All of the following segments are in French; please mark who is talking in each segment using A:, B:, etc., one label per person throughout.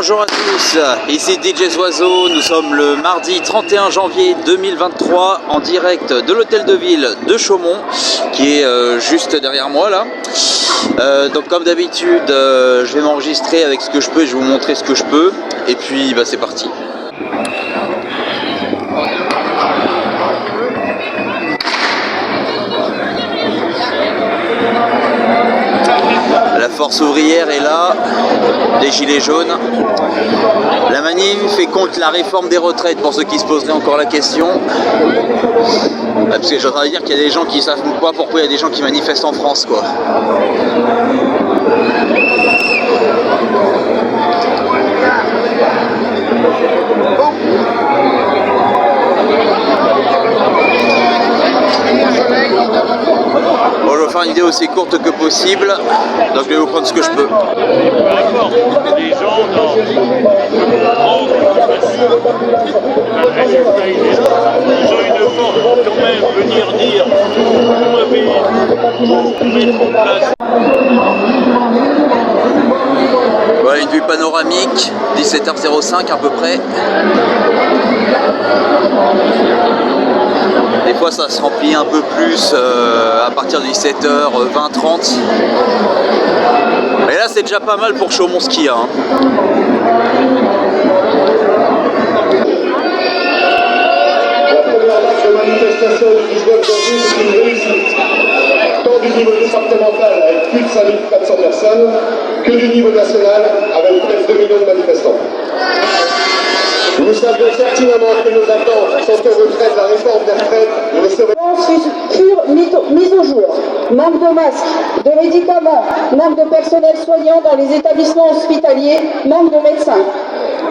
A: Bonjour à tous, ici DJ Oiseau, nous sommes le mardi 31 janvier 2023 en direct de l'hôtel de ville de Chaumont qui est juste derrière moi là. Donc comme d'habitude je vais m'enregistrer avec ce que je peux et je vais vous montrer ce que je peux et puis c'est parti. La force ouvrière est là, les gilets jaunes. La manif est contre la réforme des retraites pour ceux qui se poseraient encore la question. Parce que j'ai entendu dire qu'il y a des gens qui savent pas pourquoi il y a des gens qui manifestent en France quoi. Bon, je vais faire une vidéo aussi courte que possible, donc je vais vous prendre ce que je peux.
B: Peu importe, les gens dans le résultat il est là. Ils ont une force pour quand même venir dire vous m'avez mettre en place.
A: Voilà une vue panoramique, 17h05 à peu près. Des fois ça se remplit un peu plus à partir de 17h20-30. Mais là c'est déjà pas mal pour Chaumont Ski hein.
C: La première vague de manifestation du 19 janvier est une réussite, tant du niveau départemental avec plus de 5400 personnes que du niveau national avec près de 2 millions de manifestants. Nous savions pertinemment que nos attentes sont au retrait de la réforme des retraites ne seraient
D: furent mises au jour. Manque de masques, de médicaments, manque de personnel soignant dans les établissements hospitaliers, manque de médecins.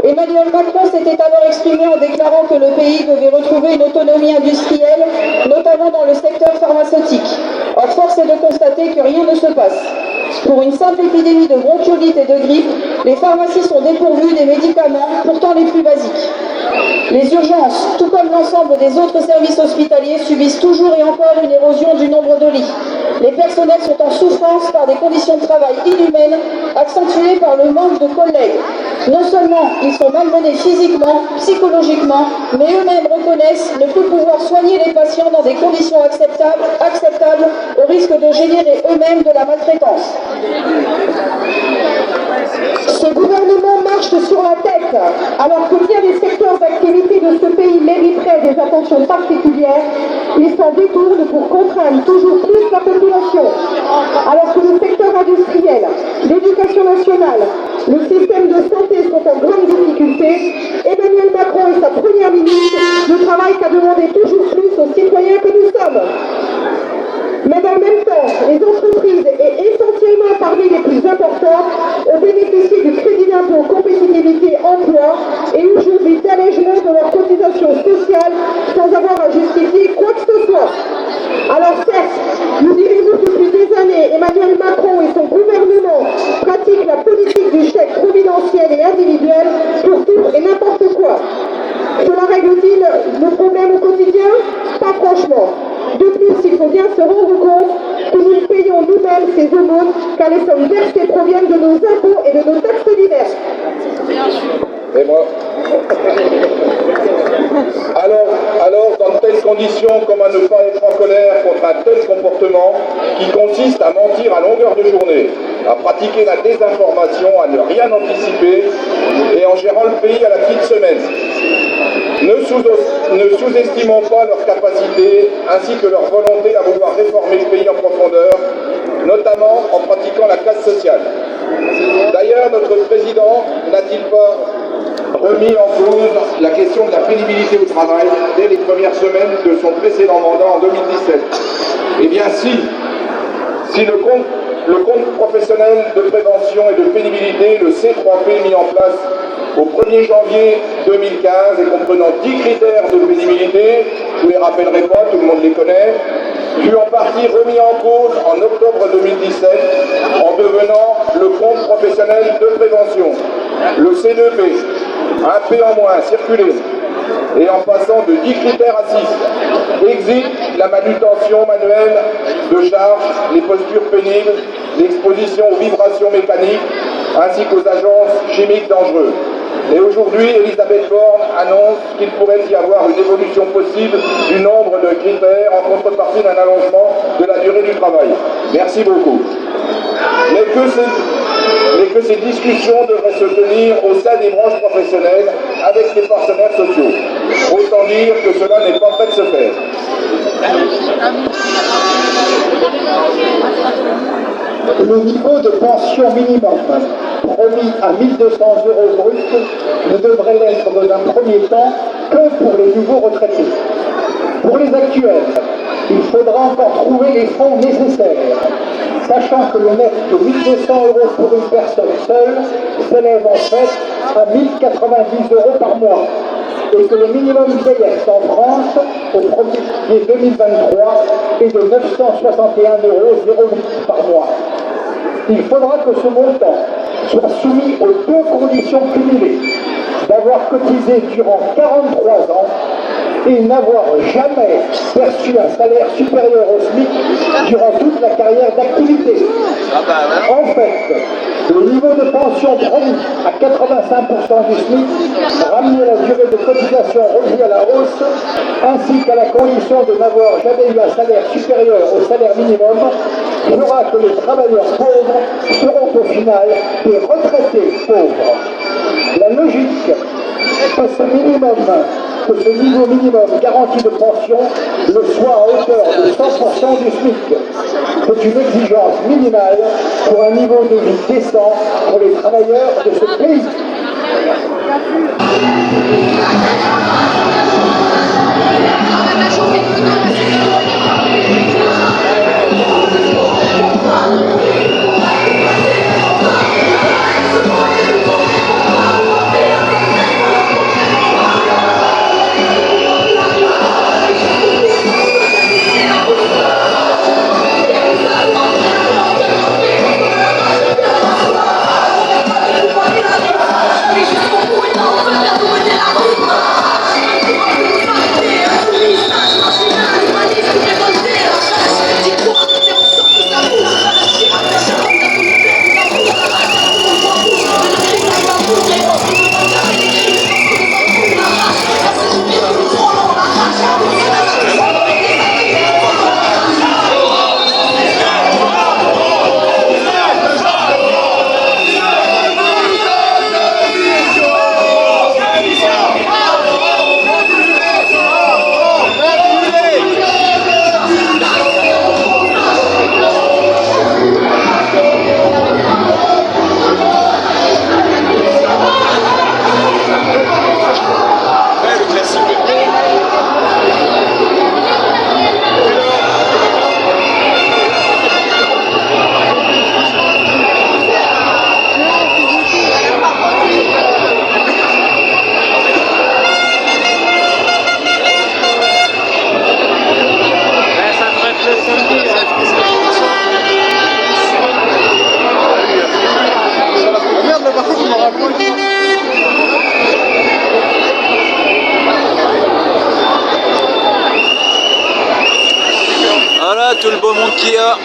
D: Emmanuel Macron s'était alors exprimé en déclarant que le pays devait retrouver une autonomie industrielle, notamment dans le secteur pharmaceutique. Or, force est de constater que rien ne se passe. Pour une simple épidémie de bronchiolite et de grippe, les pharmacies sont dépourvues des médicaments, pourtant les plus basiques. Les urgences, tout comme l'ensemble des autres services hospitaliers, subissent toujours et encore une érosion du nombre de lits. Les personnels sont en souffrance par des conditions de travail inhumaines, accentuées par le manque de collègues. Non seulement ils sont malmenés physiquement, psychologiquement, mais eux-mêmes reconnaissent ne plus pouvoir soigner les patients dans des conditions acceptables au risque de générer eux-mêmes de la maltraitance. Ce gouvernement marche sur la tête, alors que bien les secteurs d'activité de ce pays mériteraient des attentions particulières, ils s'en détournent pour contraindre toujours plus la population. Alors que le secteur industriel, l'éducation nationale, le système de santé sont en grande difficulté, Emmanuel Macron et sa première ministre ne travaillent qu'à demander toujours plus aux citoyens que nous sommes. Mais dans le même temps, les entreprises, et essentiellement parmi les plus importantes, ont bénéficié du crédit d'impôt compétitivité emploi et aujourd'hui d'allègement de leurs cotisations sociales sans avoir à justifier quoi que ce soit. Alors certes, nous dirons depuis des années, Emmanuel Macron et son gouvernement pratiquent la politique du chèque providentiel et individuel pour tout et n'importe quoi. Cela règle-t-il nos problèmes au quotidien? Pas franchement. De plus, il faut bien se rendre compte que nous payons nous-mêmes ces aumônes car les sommes versées proviennent de nos impôts et de nos taxes diverses.
C: Et moi alors, dans de telles conditions, comment ne pas être en colère contre un tel comportement qui consiste à mentir à longueur de journée, à pratiquer la désinformation, à ne rien anticiper et en gérant le pays à la petite semaine. Ne sous-estimons pas leur capacité ainsi que leur volonté à vouloir réformer le pays en profondeur, notamment en pratiquant la casse sociale. D'ailleurs, notre président n'a-t-il pas remis en cause la question de la pénibilité au travail dès les premières semaines de son précédent mandat en 2017? Eh bien si le compte professionnel de prévention et de pénibilité, le C3P mis en place au 1er janvier 2015 et comprenant 10 critères de pénibilité, je ne les rappellerai pas, tout le monde les connaît, fut en partie remis en cause en octobre 2017 en devenant le compte professionnel de prévention, le C2P, un P en moins, circulé, et en passant de 10 critères à 6. Exit la manutention manuelle de charge, les postures pénibles, l'exposition aux vibrations mécaniques, ainsi qu'aux agences chimiques dangereuses. Et aujourd'hui, Elisabeth Borne annonce qu'il pourrait y avoir une évolution possible du nombre de critères en contrepartie d'un allongement de la durée du travail. Merci beaucoup. Mais que ces discussions devraient se tenir au sein des branches professionnelles avec les partenaires sociaux. Autant dire que cela n'est pas prêt de se faire.
E: Le niveau de pension minimum promis à 1 200 € brut ne devrait l'être dans un premier temps que pour les nouveaux retraités. Pour les actuels, il faudra encore trouver les fonds nécessaires, sachant que le net de 1 200 € pour une personne seule s'élève en fait à 1 090 € par mois, et que le minimum vieillesse en France au 1er 2023 est de 961 € par mois. Il faudra que ce montant soit soumis aux deux conditions cumulées, d'avoir cotisé durant 43 ans et n'avoir jamais perçu un salaire supérieur au SMIC durant toute la carrière d'activité. En fait, le niveau de pension promis à 85% du SMIC, ramener la durée de cotisation revue à la hausse, ainsi qu'à la condition de n'avoir jamais eu un salaire supérieur au salaire minimum, fera que les travailleurs pauvres seront au final des retraités pauvres. La logique que ce niveau minimum garanti de pension le soit à hauteur de 100% du SMIC. C'est une exigence minimale pour un niveau de vie décent pour les travailleurs de ce pays.
A: Voilà tout le beau monde qu'il y a.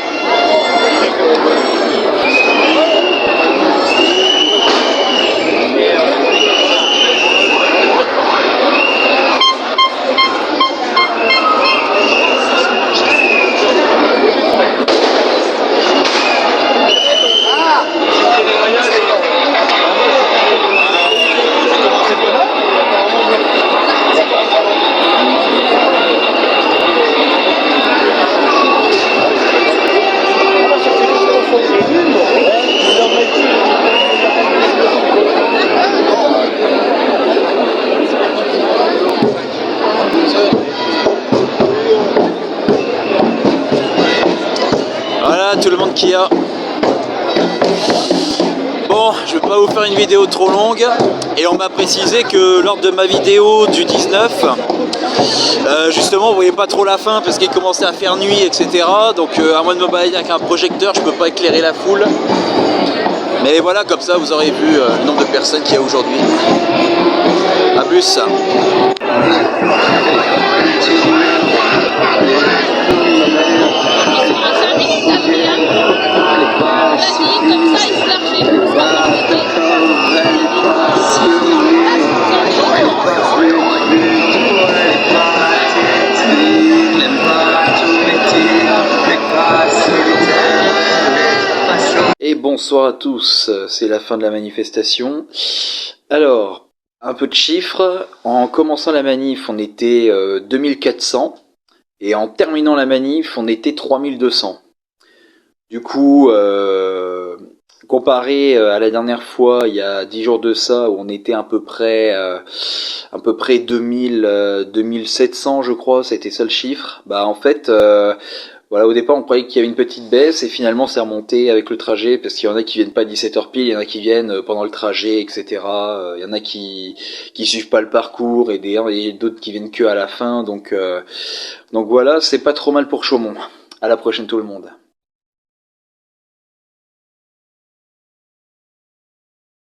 A: Voilà tout le monde qu'il y a. Bon, je vais pas vous faire une vidéo trop longue et on m'a précisé que lors de ma vidéo du 19, justement vous voyez pas trop la fin parce qu'il commençait à faire nuit, etc. Donc à moins de me balader avec un projecteur, je peux pas éclairer la foule. Mais voilà, comme ça vous aurez vu le nombre de personnes qu'il y a aujourd'hui. A plus.
F: Comme ça, il se largeait.
A: Et bonsoir à tous, c'est la fin de la manifestation. Alors, un peu de chiffres. En commençant la manif, on était 2400. Et en terminant la manif, on était 3200. Du coup, comparé à la dernière fois, il y a 10 jours de ça, où on était à peu près 2700, je crois, c'était ça le chiffre. Bah en fait, voilà, au départ on croyait qu'il y avait une petite baisse et finalement c'est remonté avec le trajet parce qu'il y en a qui viennent pas à 17h pile, il y en a qui viennent pendant le trajet, etc. Il y en a qui suivent pas le parcours et d'autres qui viennent que à la fin. Donc voilà, c'est pas trop mal pour Chaumont. À la prochaine tout le monde.